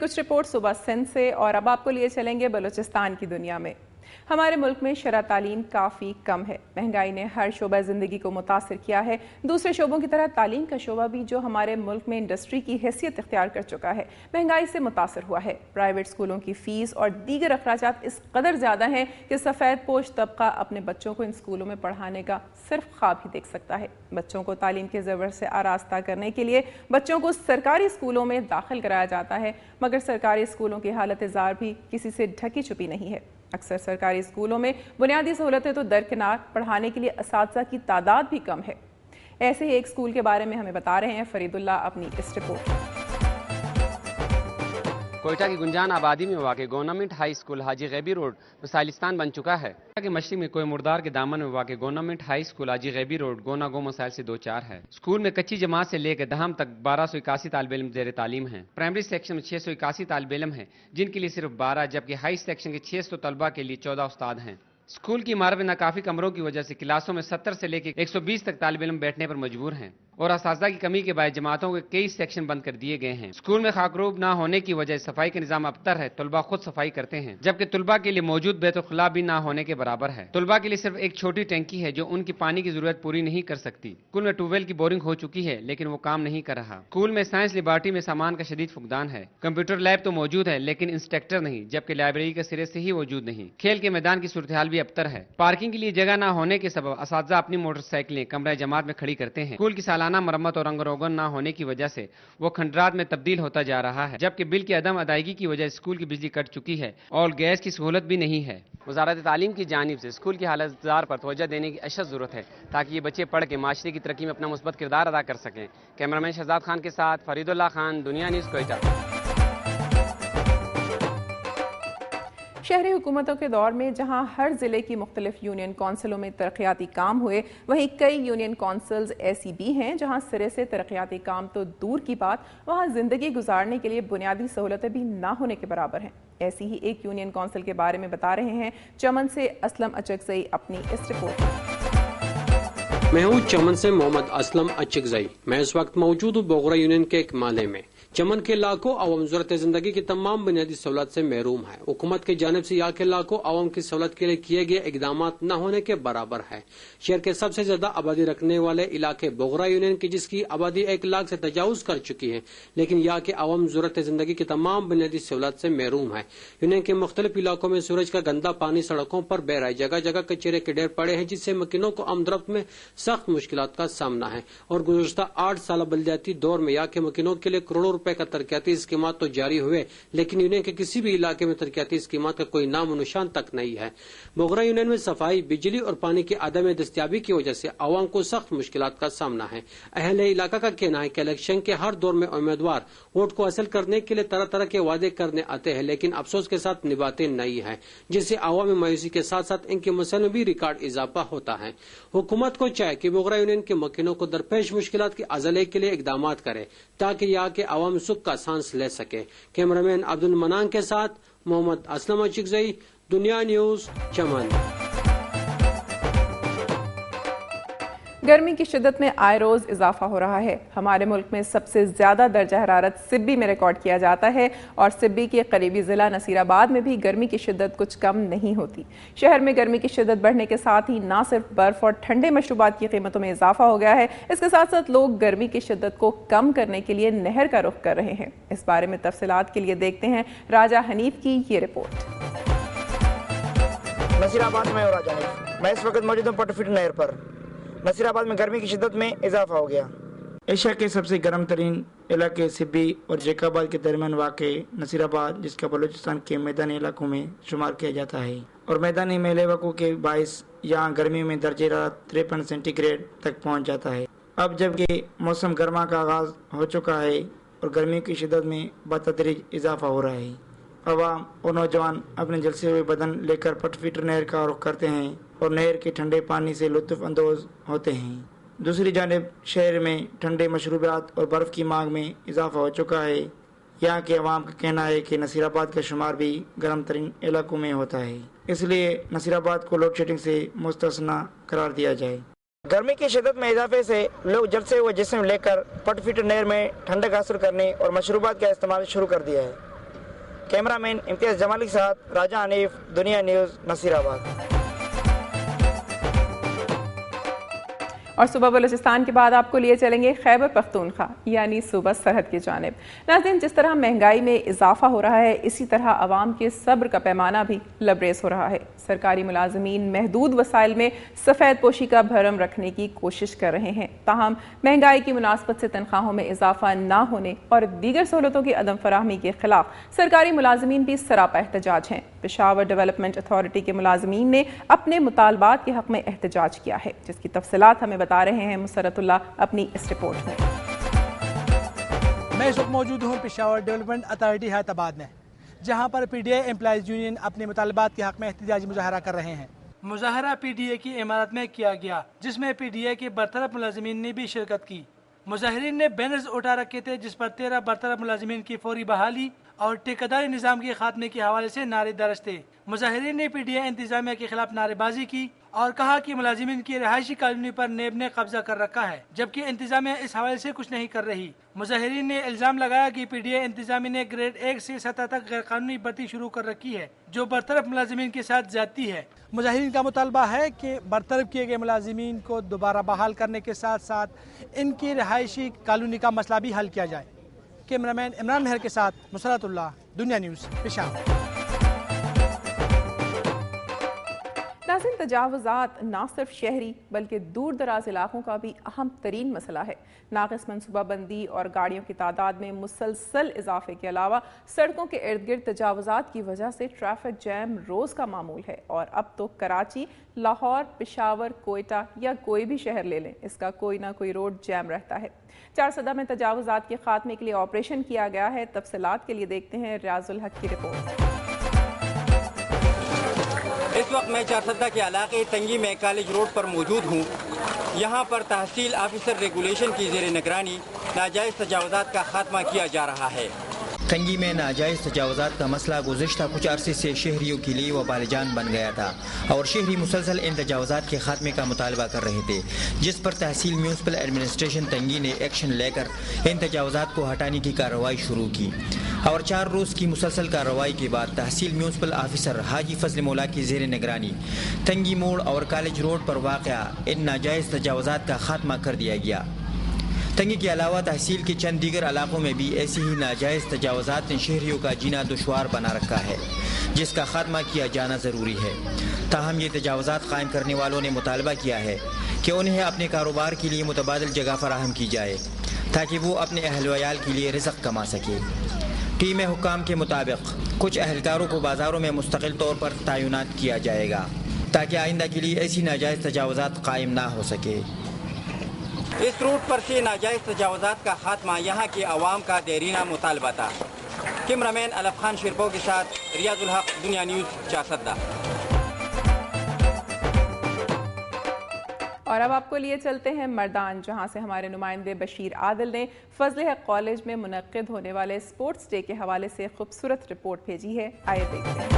कुछ रिपोर्ट सुबह सिंध से और अब आपको लिए चलेंगे बलूचिस्तान की दुनिया में। हमारे मुल्क में शरह तालीम काफ़ी कम है। महंगाई ने हर शोबा ज़िंदगी को मुतासिर किया है। दूसरे शोबों की तरह तालीम का शोबा भी जो हमारे मुल्क में इंडस्ट्री की हैसियत इख्तियार कर चुका है, महंगाई से मुतासिर हुआ है। प्राइवेट स्कूलों की फ़ीस और दीगर अखराजात इस कदर ज़्यादा हैं कि सफ़ेद पोश तबका अपने बच्चों को इन स्कूलों में पढ़ाने का सिर्फ ख्वाब ही देख सकता है। बच्चों को तालीम के ज़बर से आरास्ता करने के लिए बच्चों को सरकारी स्कूलों में दाखिल कराया जाता है, मगर सरकारी स्कूलों की हालत ज़ार भी किसी से ढकी छुपी नहीं है। अक्सर सरकारी स्कूलों में बुनियादी सहूलतें तो दरकिनार, पढ़ाने के लिए असातिज़ा की तादाद भी कम है। ऐसे ही एक स्कूल के बारे में हमें बता रहे हैं फरीदुल्लाह अपनी इस रिपोर्ट। कोयटा की गुंजान आबादी में वाक़ गवर्नमेंट हाई स्कूल हाजी गैबी रोड मिसाइलिस्तान बन चुका है। कोयटा के मशरक़ में कोई मुर्दार के दामन में वाक़ गवर्नमेंट हाई स्कूल हाजी गैबी रोड गोना गो मसाइल से दो चार है। स्कूल में कच्ची जमात से लेकर दहम तक 1281 तालिब इल्म ज़ेर तालीम हैं। प्राइमरी सेक्शन में 681 तालिब इल्म हैं, जिनके लिए सिर्फ 12, जबकि हाई सेक्शन के 600 तलबा के लिए 14 उस्ताद हैं। स्कूल की इमारत में नाकाफी कमरों की वजह से क्लासों में 70 से लेकर 120 तक तालिब इल्म बैठने पर मजबूर हैं और असातिज़ा की कमी के बाद जमातों के कई सेक्शन बंद कर दिए गए हैं। स्कूल में खाकरूब ना होने की वजह से सफाई का निजाम अबतर है। तलबा खुद सफाई करते हैं, जबकि तलबा के लिए मौजूद बैतुल-खुला भी ना होने के बराबर है। तलबा के लिए सिर्फ एक छोटी टैंकी है जो उनकी पानी की जरूरत पूरी नहीं कर सकती। स्कूल में ट्यूबवेल की बोरिंग हो चुकी है, लेकिन वो काम नहीं कर रहा। स्कूल में साइंस लेबॉरेटरी में सामान का शदीद फुकदान है। कंप्यूटर लैब तो मौजूद है, लेकिन इंस्ट्रक्टर नहीं, जबकि लाइब्रेरी के सिरे से ही मौजूद नहीं। खेल के मैदान की सूरत हाल भी अबतर है। पार्किंग के लिए जगह न होने के सबब असातिज़ा अपनी मोटरसाइकिलें कमरा जमात में खड़ी करते हैं। स्कूल की सालाना मरम्मत और रोगन ना होने की वजह से वो खंडरात में तब्दील होता जा रहा है, जबकि बिल की अदम अदायगी की वजह से स्कूल की बिजली कट चुकी है और गैस की सहूलत भी नहीं है। वज़ारत तालीम की जानिब से स्कूल की हालत ज़ार पर तवज्जो देने की अशद ज़रूरत है, ताकि ये बच्चे पढ़ के माशरे की तरक्की में अपना मुस्बत किरदार अदा कर सकें। कैमरामैन शहजाद खान के साथ फरीदुल्लाह खान, दुनिया न्यूज़, कोयटा। शहरी हुकूमतों के दौर में जहां हर ज़िले की मुख्तलिफ यूनियन कौंसिलों में तरक्याती काम हुए, वहीं कई यूनियन कौंसिल्स ऐसी भी हैं जहां सिरे से तरक्याती काम तो दूर की बात, वहां ज़िंदगी गुजारने के लिए बुनियादी सहूलतें भी ना होने के बराबर हैं। ऐसी ही एक यूनियन कौंसिल के बारे में बता रहे हैं चमन से असलम अचकज़ई अपनी इस रिपोर्ट में। मैं हूँ चमन से मोहम्मद असलम अचकज़ई। मैं इस वक्त मौजूद हूँ बोगरा यूनियन के एक माले में। चमन के लाखों अवाम ज़रूरत ज़िंदगी की तमाम बुनियादी सहूलत से महरूम है। हुकूमत की जानिब से यहाँ के लाखों अवाम की सहूलत के लिए किए गए इकदाम न होने के बराबर है। शहर के सबसे ज्यादा आबादी रखने वाले इलाके बोगरा यूनियन की, जिसकी आबादी 1 लाख से तजावुज कर चुकी है, लेकिन यहाँ के अवाम ज़रूरत ज़िंदगी की तमाम बुनियादी सहूलत से महरूम है। यूनियन के मुख्तलिफ इलाकों में सूरज का गंदा पानी सड़कों पर बह रहा है। जगह जगह कचरे के ढेर पड़े हैं, जिससे मकीनों को आमदरफ्त में सख्त मुश्किलात का सामना है। और गुज़श्ता 8 साल बलदियाती दौर में यहाँ के मकीनों के लिए करोड़ों रुपए का तरक्याती स्कीमात तो जारी हुए, लेकिन यूनियन के किसी भी इलाके में तरक्याती स्कीमात का कोई नाम निशान तक नहीं है। बोगरा यूनियन में सफाई, बिजली और पानी की अदम दस्तियाबी की वजह से आवाम को सख्त मुश्किलात का सामना है। अहले इलाका का कहना है कि इलेक्शन के हर दौर में उम्मीदवार वोट को हासिल करने के लिए तरह तरह के वादे करने आते हैं, लेकिन अफसोस के साथ निभाते नहीं है, जिससे आवाम में मायूसी के साथ साथ इनके मसले में भी रिकॉर्ड इजाफा होता है। हुकूमत को चाहे कि बोगरा यूनियन के मकीनों को दरपेश मुश्किलात की अजले के लिए इकदाम करे, ताकि यहाँ के आवाम सुख का सांस ले सके। कैमरामैन अब्दुल मनान के साथ मोहम्मद असलम अचकज़ई, दुनिया न्यूज़, चमन। गर्मी की शिद्दत में आए रोज इजाफा हो रहा है। हमारे मुल्क में सबसे ज्यादा दर्जा हरारत सिब्बी में रिकॉर्ड किया जाता है और सिब्बी के करीबी जिला नसीराबाद में भी गर्मी की शिद्दत कुछ कम नहीं होती। शहर में गर्मी की शिद्दत बढ़ने के साथ ही न सिर्फ बर्फ और ठंडे मशरूबात की कीमतों में इजाफा हो गया है, इसके साथ साथ लोग गर्मी की शिद्दत को कम करने के लिए नहर का रुख कर रहे हैं। इस बारे में तफसीलात के लिए देखते हैं राजा हनीफ की ये रिपोर्ट। नसीराबाद में और राजा हनीफ, मैं इस वक्त मौजूद हूँ पटफिट नहर पर। नसीराबाद में गर्मी की शिद्दत में इजाफा हो गया। एशिया के सबसे गर्म तरीन इलाके सिब्बी और जैकाबाद के दरमियान वाक़े नसीराबाद, जिसका बलूचिस्तान के मैदानी इलाकों में शुमार किया जाता है, और मैदानी मेले वक़ू के बाइस यहाँ गर्मी में दर्जे रात 53 सेंटीग्रेड तक पहुँच जाता है। अब जबकि मौसम गर्मा का आगाज हो चुका है और गर्मी की शिद्दत में बतदरीज इजाफा हो रहा है, अवाम और नौजवान अपने जलसे हुए बदन लेकर पटफिट नहर का रुख करते हैं और नहर के ठंडे पानी से लुत्फ अंदोज होते हैं। दूसरी जानिब शहर में ठंडे मशरूबात और बर्फ़ की मांग में इजाफा हो चुका है। यहाँ के अवाम का कहना है कि नसीराबाद का शुमार भी गर्म तरीन इलाकों में होता है, इसलिए नसीराबाद को लोड शेडिंग से मुस्तस्ना करार दिया जाए। गर्मी की शिद्दत में इजाफे से लोग जलसे हुए जिस्म लेकर पटफिट नहर में ठंडक हासिल करने और मशरूबात का इस्तेमाल शुरू कर दिया है। कैमरा मैन इम्तियाज जमाली के साथ राजा हनीफ, दुनिया न्यूज़, नसीराबाद। और सुबह बलूचिस्तान के बाद आपको लिए चलेंगे खैबर पख्तूनख्वा यानी सूबा सरहद की जानिब। नाज़रीन, जिस तरह महंगाई में इजाफा हो रहा है, इसी तरह आवाम के सब्र का पैमाना भी लबरेज हो रहा है। सरकारी मुलाजमीन महदूद वसाइल में सफ़ेद पोशी का भरम रखने की कोशिश कर रहे हैं, ताहम महंगाई की मुनासबत से तनख्वाहों में इजाफा न होने और दीगर सहूलतों की अदम फराहमी के खिलाफ सरकारी मुलाजमीन भी सरापा एहतजाज हैं। पेशावर डेवलपमेंट अथॉरिटी के मुलाजमीन ने अपने मुतालबात के हक में एहतजाज किया है, जिसकी तफसीलात हमें बता रहे हैं मुसरतुल्लाह अपनी इस रिपोर्ट में। मैं इस वक्त मौजूद हूँ पेशावर डेवलपमेंट अथॉरिटी हैदराबाद में, जहाँ पर PDA एम्प्लॉइज यूनियन अपने मुतालबात के हक में एहतजाजी मुजाहरा कर रहे हैं। मुजाहरा PDA की इमारत में किया गया, जिसमें PDA के बरतरफ मुलाजमीन ने भी शिरकत की। मुजाहिरीन ने बैनर्स उठा रखे थे, जिस पर 13 बरतरफ मुलाजमीन की फौरी बहाली और ठेकेदारी निज़ाम के खात्मे के हवाले से नारे दर्ज थे। मुजाहिरीन ने PDA इंतजामिया के खिलाफ नारेबाजी की और कहा कि मुलाजिमीन की रिहायशी कॉलोनी पर नेब ने कब्जा कर रखा है, जबकि इंतजामिया इस हवाले से कुछ नहीं कर रही। मुजाहिरीन ने इल्जाम लगाया कि PDA इंतजामिया ने ग्रेड 1 से 7 तक गैर कानूनी भर्ती शुरू कर रखी है, जो बरतरफ मुलाजिमीन के साथ ज्यादती है। मुजाहिरीन का मुतालबा है कि बरतरफ किए गए मुलाजिमीन को दोबारा बहाल करने के साथ साथ इनकी रिहायशी कॉलोनी का मसला भी हल किया जाए। कैमरामैन इमरान मेहर के साथ मुसरतुल्लाह, दुनिया न्यूज़, पेशावर। नाज़रीन, तजावुज़ात न सिर्फ शहरी बल्कि दूर दराज इलाकों का भी अहम तरीन मसला है। नाक़िस मनसूबाबंदी और गाड़ियों की तादाद में मुसलसल इजाफे के अलावा सड़कों के इर्द गिर्द तजावुज़ात की वजह से ट्रैफिक जैम रोज़ का मामूल है। और अब तो कराची, लाहौर, पेशावर, कोयटा या कोई भी शहर ले लें, इसका कोई ना कोई रोड जैम रहता है। चारसदा में तजावुज़ात के खात्मे के लिए ऑपरेशन किया गया है। तफसीलात के लिए देखते हैं रियाजुल हक की रिपोर्ट। इस वक्त मैं चारसदा के इलाके तंगी में कॉलेज रोड पर मौजूद हूँ। यहाँ पर तहसील ऑफिसर रेगुलेशन की ज़ेर निगरानी नाजायज़ तजावुज़ात का खात्मा किया जा रहा है। तंगी में नाजायज़ तजावुज़ात का मसला गुज़िश्ता कुछ अरसे से शहरियों के लिए वबाल जान बन गया था और शहरी मुसलसल इन तजावुज़ात के खात्मे का मुतालबा कर रहे थे, जिस पर तहसील म्यूनसिपल एडमिनिस्ट्रेशन तंगी ने एक्शन लेकर इन तजावुज़ात को हटाने की कार्रवाई शुरू की। और 4 रोज़ की मुसलसल कार्रवाई के बाद तहसील म्यूनसिपल ऑफिसर हाजी फजल मौला की ज़ेर निगरानी तंगी मोड़ और कॉलेज रोड पर वाक़या इन नाजायज़ तजावुज़ात का खात्मा कर दिया गया। तंगी के अलावा तहसील के चंद दीगर इलाकों में भी ऐसी ही नाजायज़ तजावुज़ात ने शहरियों का जीना दुश्वार बना रखा है, जिसका खात्मा किया जाना ज़रूरी है। ताहम ये तजावुज़ात कायम करने वालों ने मुतालबा किया है कि उन्हें अपने कारोबार के लिए मुतबादिल जगह फराहम की जाए, ताकि वो अपने अहल वयाल के लिए रिज़्क़ कमा सके। टीम हुक्काम के मुताबिक कुछ अहलकारों को बाज़ारों में मुस्तकिल तौर पर तैनात किया जाएगा, ताकि आइंदा के लिए ऐसी नाजायज़ तजावुज़ात कायम ना हो सके। इस रूट पर से नाजायज़ तजावुज़ात का खात्मा यहाँ के अवाम का देरीना मुतालबा था। कैमरामैन अलफ खान शिरपो के साथ रियाजुल हक, दुनिया न्यूज़, चारसदा। और अब आपको लिए चलते हैं मर्दान, जहां से हमारे नुमाइंदे बशीर आदिल ने फजल हक कॉलेज में मुनक्किद होने वाले स्पोर्ट्स डे के हवाले से खूबसूरत रिपोर्ट भेजी है। आइए देखते हैं।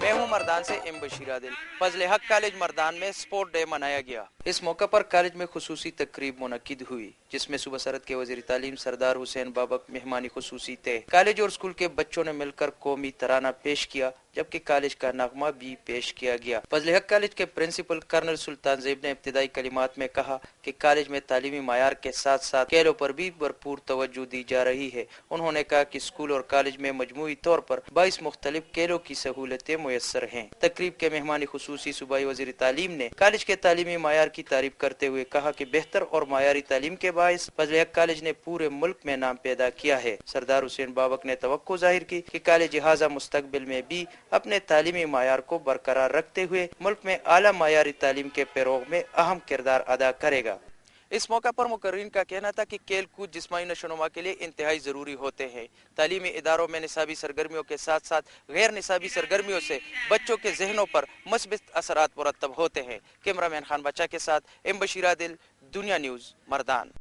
मैं हूं मर्दान से एम बशीर आदिल। फजल हक कॉलेज मर्दान में स्पोर्ट डे मनाया गया। इस मौके पर कॉलेज में खुसूसी तकरीब मुनक्किद हुई, जिसमें सूबा सरहद के वज़ीर तालीम सरदार हुसैन बाबक मेहमानी खुसूसी थे। कॉलेज और स्कूल के बच्चों ने मिलकर कौमी तराना पेश किया, जबकि कॉलेज का नगमा भी पेश किया गया। फजल हक कॉलेज के प्रिंसिपल कर्नल सुल्तान ज़ैब ने इब्तिदाई कलिमात में कहा कि कॉलेज में तालीमी मायार के साथ साथ खेलों पर भी भरपूर तवज्जो दी जा रही है। उन्होंने कहा कि स्कूल और कॉलेज में मजमूई तौर पर 22 मुख्तलिफ खेलों की सहूलतें मुयस्सर हैं। तकरीब के मेहमान खुसूसी सूबाई वज़ीर तालीम ने कॉलेज के तालीमी मायार की तारीफ करते हुए कहा कि बेहतर और मायारी तालीम के बायस फजल हक कॉलेज ने पूरे मुल्क में नाम पैदा किया है। सरदार हुसैन बाबक ने तवक्को जाहिर की कि कॉलेज लिहाजा मुस्तकबिल में भी अपने तालीमी मायार को बरकरार रखते हुए मुल्क में आला मायारी तालीम के फरोग में अहम किरदार अदा करेगा। इस मौका पर मुकर्रीन का कहना था कि खेल कूद जिस्मानी नशोनुमा के लिए इंतहाई जरूरी होते हैं। तालीमी इदारों में निसाबी सरगर्मियों के साथ साथ गैर निसाबी सरगर्मियों से बच्चों के जहनों पर मुस्बित असरात मुरतब होते हैं। कैमरामैन खान बच्चा के साथ एम बशीर आदिल, दुनिया न्यूज़, मर्दान।